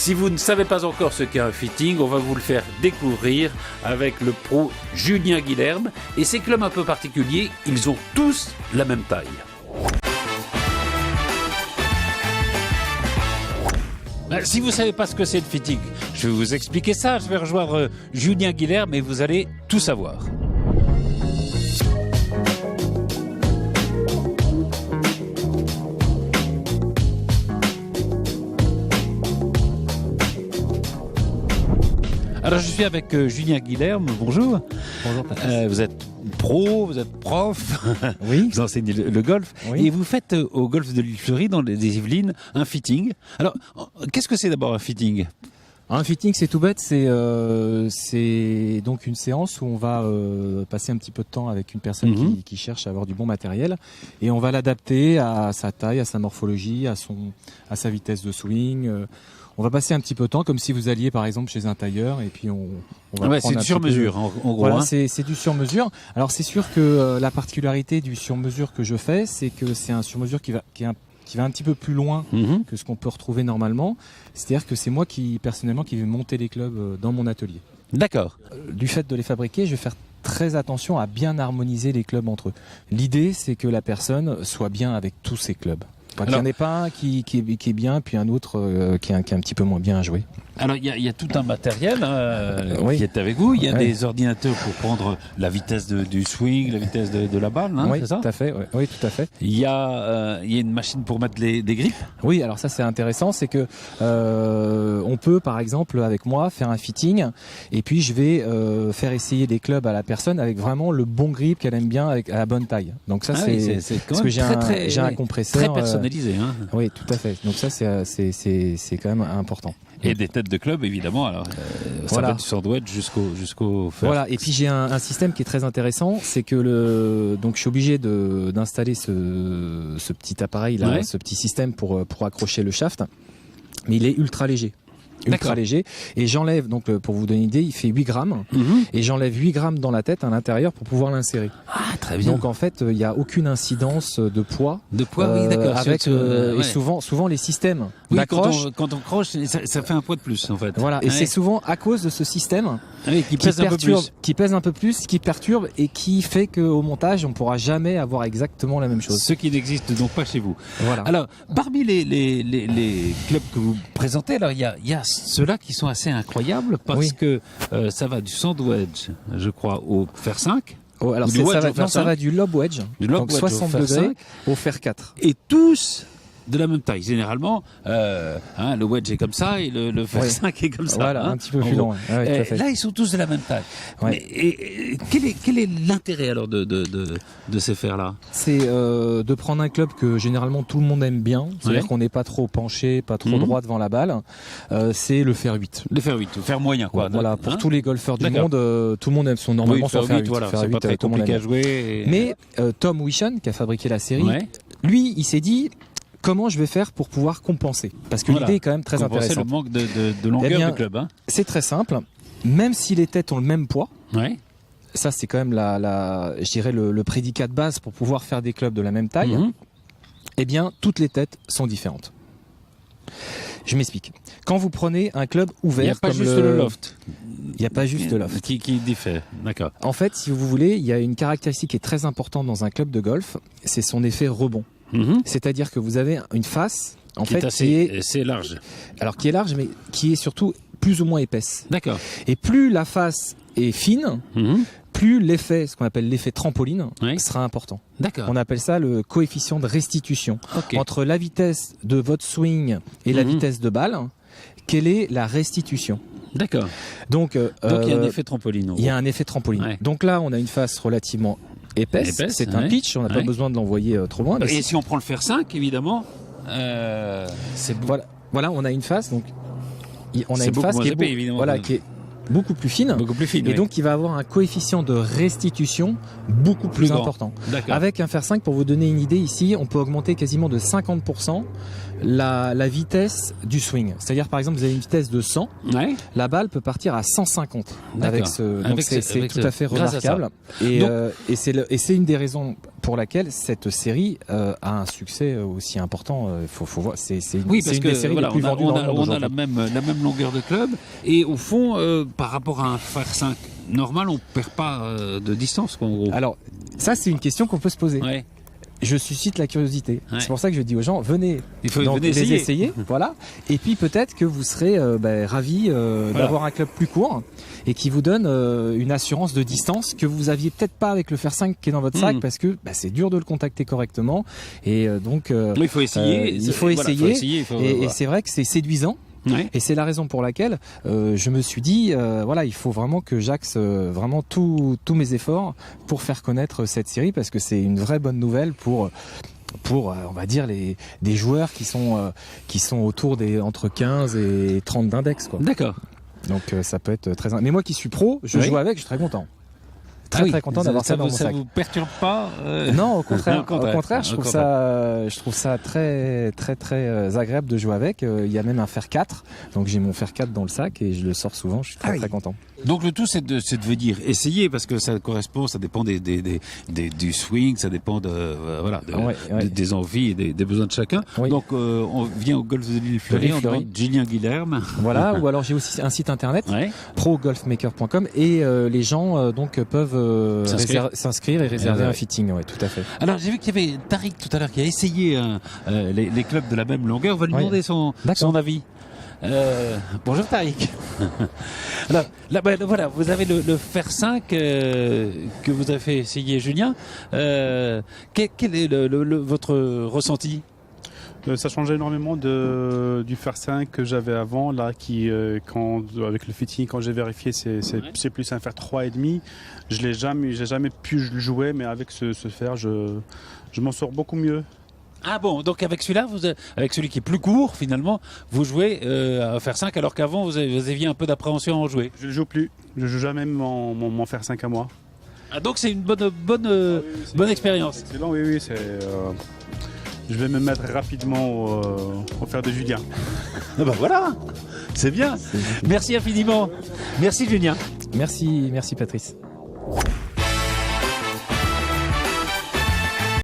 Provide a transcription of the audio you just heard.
Si vous ne savez pas encore ce qu'est un fitting, on va vous le faire découvrir avec le pro Julien Guilherme. Et ces clubs un peu particuliers, ils ont tous la même taille. Si vous ne savez pas ce que c'est le fitting, je vais vous expliquer ça. Je vais rejoindre Julien Guilherme et vous allez tout savoir. Alors je suis avec Julien Guilherme, bonjour. Bonjour Patrice. Vous êtes pro, vous êtes prof, Oui. Vous enseignez le golf, Oui. et vous faites au golf de l'île Fleurie, dans les Yvelines, un fitting. Alors, qu'est-ce que c'est d'abord un fitting ? Un fitting, c'est tout bête, c'est donc une séance où on va passer un petit peu de temps avec une personne qui cherche à avoir du bon matériel, et on va l'adapter à sa taille, à sa morphologie, à sa vitesse de swing. On va passer un petit peu de temps, comme si vous alliez par exemple chez un tailleur, et puis on va Ouais, prendre c'est un du sur-mesure, petit peu... en gros. Voilà, Hein. c'est du sur-mesure. Alors c'est sûr que la particularité du sur-mesure que je fais, c'est que c'est un sur-mesure qui va un petit peu plus loin que ce qu'on peut retrouver normalement. C'est-à-dire que c'est moi personnellement qui vais monter les clubs dans mon atelier. D'accord. Du fait de les fabriquer, je vais faire très attention à bien harmoniser les clubs entre eux. L'idée, c'est que la personne soit bien avec tous ses clubs. Qu'il n'y en ait pas un qui est bien, puis un autre qui est un petit peu moins bien à jouer. Alors, il y a tout un matériel Oui. qui est avec vous. Il y a Ouais. des ordinateurs pour prendre la vitesse du swing, la vitesse de la balle, Oui, c'est ça ? tout à fait. Oui, tout à fait. Il y a une machine pour mettre des grippes. Oui, alors ça c'est intéressant, c'est que on peut par exemple avec moi faire un fitting, et puis je vais faire essayer des clubs à la personne avec vraiment le bon grip qu'elle aime bien, à la bonne taille. Donc ça c'est parce que j'ai un compresseur très personnalisé. Hein. Oui, tout à fait. Donc ça c'est quand même important. Et des têtes de club, évidemment. Alors, ça Voilà. va du sandwich jusqu'au fer. Voilà. Et puis j'ai un système qui est très intéressant, c'est que donc je suis obligé d'installer ce petit appareil là, Ouais. ce petit système pour accrocher le shaft, mais il est ultra léger. D'accord. Léger, et j'enlève, donc pour vous donner une idée, il fait 8 grammes, et j'enlève 8 grammes dans la tête à l'intérieur pour pouvoir l'insérer. Ah, très bien. Donc en fait, il n'y a aucune incidence de poids. De poids, oui, d'accord. Avec, ouais. et souvent les systèmes Oui, d'accroche. quand on croche, ça fait un poids de plus, en fait. Voilà, et Ouais. c'est souvent à cause de ce système Oui, qui pèse un peu plus. qui pèse un peu plus, qui perturbe et qui fait qu'au montage, on ne pourra jamais avoir exactement la même chose. Ce qui n'existe donc pas chez vous. Voilà. Alors, parmi les clubs que vous présentez, alors il y a ceux-là qui sont assez incroyables parce Oui. que ça va du sandwich, je crois, au fer 5. Oh, alors Du wedge au fer ça 5. va du lob wedge, Du lob donc wedge 60 au fer degrés 5. au fer 4. Et tous de la même taille. Généralement, le wedge est comme ça et le fer Oui. 5 est comme ça. Voilà, hein, un petit peu en plus gros. long. Ouais, tout à fait. Là, ils sont tous de la même taille. Ouais. Mais, et quel est l'intérêt alors de ces fers-là ? C'est de prendre un club que généralement tout le monde aime bien, c'est-à-dire Ouais. qu'on n'est pas trop penché, pas trop droit devant la balle. C'est le fer 8. Le fer 8, le fer moyen, quoi. Voilà, pour Hein tous les golfeurs du D'accord. monde, tout le monde aime son normalement Oui, son fer 8. voilà, Fer c'est 8, pas très tout le monde compliqué à aime. jouer. Mais Tom Wishon, qui a fabriqué la série, Ouais. lui, il s'est dit comment je vais faire pour pouvoir compenser. Parce que Voilà. l'idée est quand même très Compenser intéressante. le manque de longueur Eh bien, du club. Hein. C'est très simple. Même si les têtes ont le même poids, Ouais. ça c'est quand même je dirais le prédicat de base pour pouvoir faire des clubs de la même taille, eh bien toutes les têtes sont différentes. Je m'explique. Quand vous prenez un club ouvert, Il n'y a pas comme juste le loft. Il n'y a pas juste le loft. Qui diffère. D'accord. En fait, si vous voulez, il y a une caractéristique qui est très importante dans un club de golf, c'est son effet rebond. C'est-à-dire que vous avez une face en Qui fait est assez large. qui est large, mais qui est surtout plus ou moins épaisse. D'accord. Et plus la face est fine, plus l'effet, ce qu'on appelle l'effet trampoline, Oui. sera important. D'accord. On appelle ça le coefficient de restitution. Ok. Entre la vitesse de votre swing et la vitesse de balle, quelle est la restitution? D'accord. Donc il y a un effet trampoline. en il y a gros. un effet trampoline. Ouais. Donc là, on a une face relativement épaisse. C'est un ouais. pitch, on n'a pas Ouais. besoin de l'envoyer trop loin. Mais Et si on prend le fer 5, évidemment, c'est voilà, on a une face. Donc, on a C'est une beaucoup face moins qui est, épais, évidemment. qui est beaucoup plus fine. beaucoup plus fine. Et oui. donc, il va avoir un coefficient de restitution beaucoup plus grand. important. D'accord. Avec un fer 5, pour vous donner une idée, ici, on peut augmenter quasiment de 50% la vitesse du swing. C'est-à-dire, par exemple, vous avez une vitesse de 100, Ouais. la balle peut partir à 150 D'accord. avec ce. Donc, Avec c'est ce- tout à fait grâce à ça. remarquable. Donc- Et c'est une des raisons pour laquelle cette série a un succès aussi important. Faut voir, c'est une des séries les plus vendues dans le monde on a la même longueur de club, et au fond, par rapport à un fer 5 normal, on perd pas de distance, quoi, en gros. Alors, ça, c'est une question qu'on peut se poser. Ouais. Je suscite la curiosité. Ouais. C'est pour ça que je dis aux gens, venez, venez les essayer. Voilà. Et puis peut-être que vous serez ravis d'avoir un club plus court et qui vous donne une assurance de distance que vous aviez peut-être pas avec le fer 5 qui est dans votre sac, parce que c'est dur de le contacter correctement. Et donc, il faut essayer. Il faut essayer. Et c'est vrai que c'est séduisant. Ouais. Et c'est la raison pour laquelle je me suis dit, il faut vraiment que j'axe vraiment tous mes efforts pour faire connaître cette série, parce que c'est une vraie bonne nouvelle pour on va dire des joueurs qui sont autour entre 15 et 30 d'index, quoi. D'accord. Donc ça peut être très. Mais moi qui suis pro, je joue avec, je suis très content. Très content d'avoir ça dans mon sac. Ça vous perturbe pas Non, au contraire. Au contraire, je trouve ça très très très agréable de jouer avec. Il y a même un fer 4, donc j'ai mon fer 4 dans le sac et je le sors souvent. Je suis très content. Donc le tout, c'est de venir essayer, parce que ça dépend du swing, ça dépend des envies et des besoins de chacun. Oui. Donc on vient au golf de l'île Fleury, on demande Julien Guilherme. Voilà, ou alors j'ai aussi un site internet, progolfmaker.com, et les gens peuvent s'inscrire et réserver un fitting. Ouais, tout à fait. Alors j'ai vu qu'il y avait Tariq tout à l'heure qui a essayé les clubs de la même longueur. On va lui demander son avis. Bonjour Tariq. Alors, là, voilà, vous avez le fer 5 que vous avez fait essayer Julien. Quel est votre ressenti? Ça change énormément du fer 5 que j'avais avant, là, avec le fitting, quand j'ai vérifié, c'est plus un fer 3,5. J'ai jamais pu le jouer, mais avec ce fer, je m'en sors beaucoup mieux. Ah bon, donc avec celui-là, avec celui qui est plus court, finalement, vous jouez à fer 5, alors qu'avant vous aviez un peu d'appréhension à en jouer. Je ne joue plus, je joue jamais mon fer 5 à moi. Ah, donc c'est une bonne expérience. Excellent, oui, je vais me mettre rapidement au fer de Julien. Ah bah voilà, c'est bien. Merci infiniment. Merci Julien. Merci Patrice.